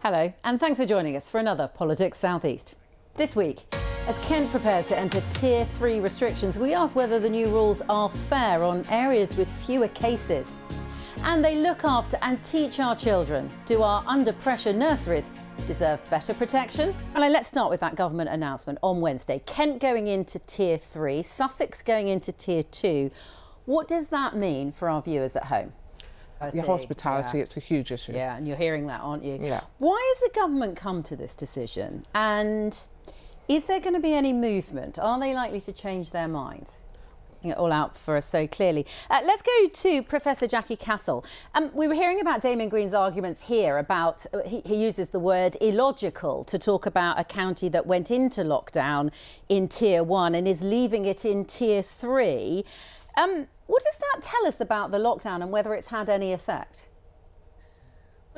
Hello, and thanks for joining us for another Politics Southeast. This week, as Kent prepares to enter Tier 3 restrictions, we ask whether the new rules are fair on areas with fewer cases. And they look after and teach our children. Do our under-pressure nurseries deserve better protection? Well, let's start with that government announcement on Wednesday. Kent going into Tier 3, Sussex going into Tier 2. What does that mean for our viewers at home? Your hospitality, it's a huge issue. Yeah, and you're hearing that, aren't you? Yeah. Why has the government come to this decision? And is there going to be any movement? Are they likely to change their minds? It all out for us so clearly. Let's go to Professor Jackie Castle. We were hearing about Damien Green's arguments here about, he uses the word illogical to talk about a county that went into lockdown in Tier 1 and is leaving it in Tier 3. What does that tell us about the lockdown and whether it's had any effect?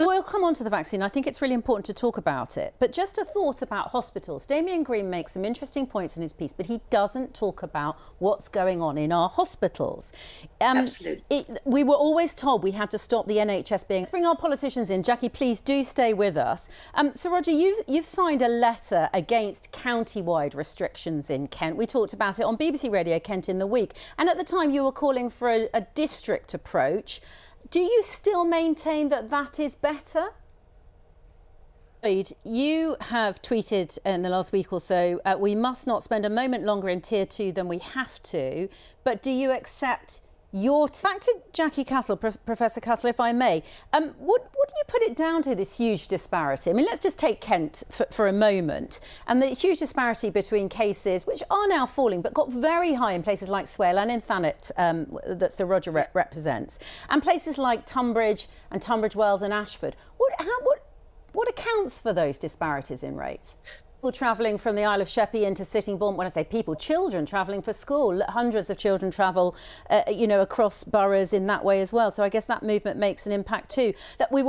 We'll come on to the vaccine. I think it's really important to talk about it. But just a thought about hospitals. Damien Green makes some interesting points in his piece, but he doesn't talk about what's going on in our hospitals. Absolutely. We were always told we had to stop the NHS being... Let's bring our politicians in. Jackie, please do stay with us. So, Roger, you've signed a letter against county-wide restrictions in Kent. We talked about it on BBC Radio Kent in the week. And at the time, you were calling for a district approach. Do you still maintain that that is better? You have tweeted in the last week or so, we must not spend a moment longer in Tier 2 than we have to, but do you accept your... Back to Jackie Castle, Professor Castle, if I may. What do you put it down to, this huge disparity? I mean, let's just take Kent for a moment, and the huge disparity between cases, which are now falling, but got very high in places like Swale and in Thanet, that Sir Roger represents, and places like Tunbridge and Tunbridge Wells and Ashford. What accounts for those disparities in rates? People travelling from the Isle of Sheppey into Sittingbourne, when I say people, children travelling for school, hundreds of children travel, across boroughs in that way as well. So I guess that movement makes an impact too. That we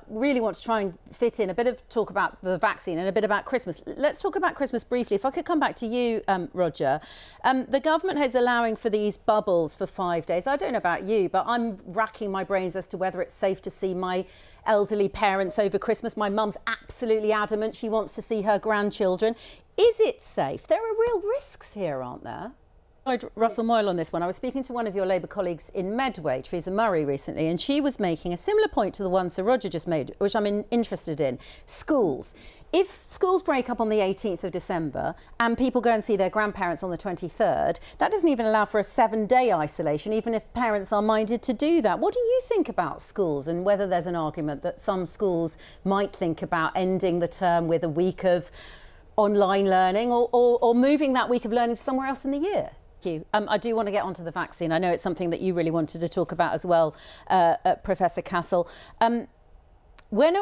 really want to try and fit in a bit of talk about the vaccine and a bit about Christmas. Let's talk about Christmas briefly. If I could come back to you, Roger. The government is allowing for these bubbles for 5 days. I don't know about you, but I'm racking my brains as to whether it's safe to see my elderly parents over Christmas. My mum's absolutely adamant she wants to see her grandchildren. Is it safe? There are real risks here, aren't there? Lloyd Russell Moyle on this one. I was speaking to one of your Labour colleagues in Medway, Teresa Murray, recently, and she was making a similar point to the one Sir Roger just made, which I'm interested in. Schools. If schools break up on the 18th of December and people go and see their grandparents on the 23rd, that doesn't even allow for a 7-day isolation, even if parents are minded to do that. What do you think about schools and whether there's an argument that some schools might think about ending the term with a week of online learning or moving that week of learning to somewhere else in the year? Thank you. I do want to get onto the vaccine. I know it's something that you really wanted to talk about as well, Professor Castle. When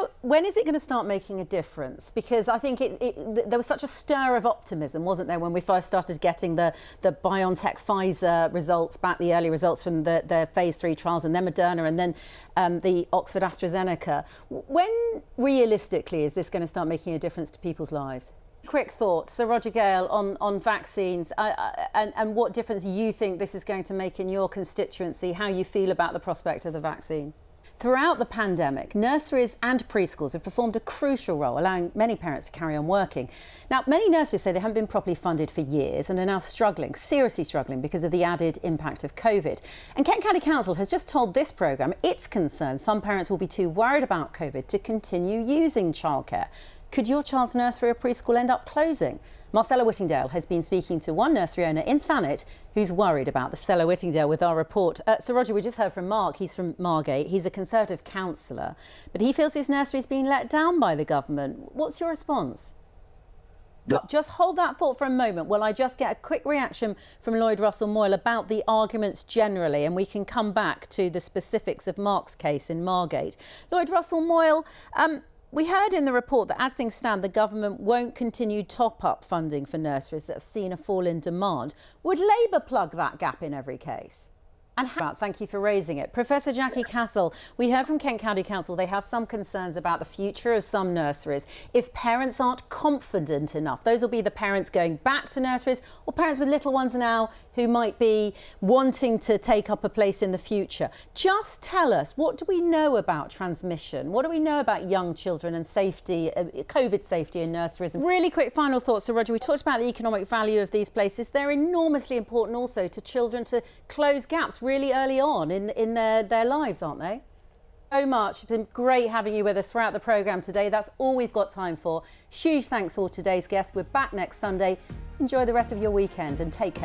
is it going to start making a difference? Because I think there was such a stir of optimism, wasn't there, when we first started getting the BioNTech-Pfizer results back, the early results from the phase 3 trials, and then Moderna, and then the Oxford-AstraZeneca. When, realistically, is this going to start making a difference to people's lives? Quick thought, Sir Roger Gale, on vaccines and what difference you think this is going to make in your constituency, how you feel about the prospect of the vaccine. Throughout the pandemic, nurseries and preschools have performed a crucial role, allowing many parents to carry on working. Now, many nurseries say they haven't been properly funded for years and are now struggling, seriously struggling, because of the added impact of COVID. And Kent County Council has just told this programme it's concerned some parents will be too worried about COVID to continue using childcare. Could your child's nursery or preschool end up closing? Marcella Whittingdale has been speaking to one nursery owner in Thanet who's worried about the... Marcella Whittingdale with our report. So, Roger, we just heard from Mark. He's from Margate. He's a Conservative councillor, but he feels his nursery's been let down by the government. What's your response? Just hold that thought for a moment. Will I just get a quick reaction from Lloyd Russell Moyle about the arguments generally, and we can come back to the specifics of Mark's case in Margate. Lloyd Russell Moyle, we heard in the report that as things stand, the government won't continue top-up funding for nurseries that have seen a fall in demand. Would Labour plug that gap in every case? And thank you for raising it. Professor Jackie Castle, we heard from Kent County Council they have some concerns about the future of some nurseries. If parents aren't confident enough, those will be the parents going back to nurseries or parents with little ones now who might be wanting to take up a place in the future. Just tell us, what do we know about transmission? What do we know about young children and safety, COVID safety in nurseries? And really quick final thoughts. So Roger, we talked about the economic value of these places. They're enormously important also to children to close gaps really early on in their lives, aren't they? So much. It's been great having you with us throughout the programme today. That's all we've got time for. Huge thanks for today's guests. We're back next Sunday. Enjoy the rest of your weekend and take care.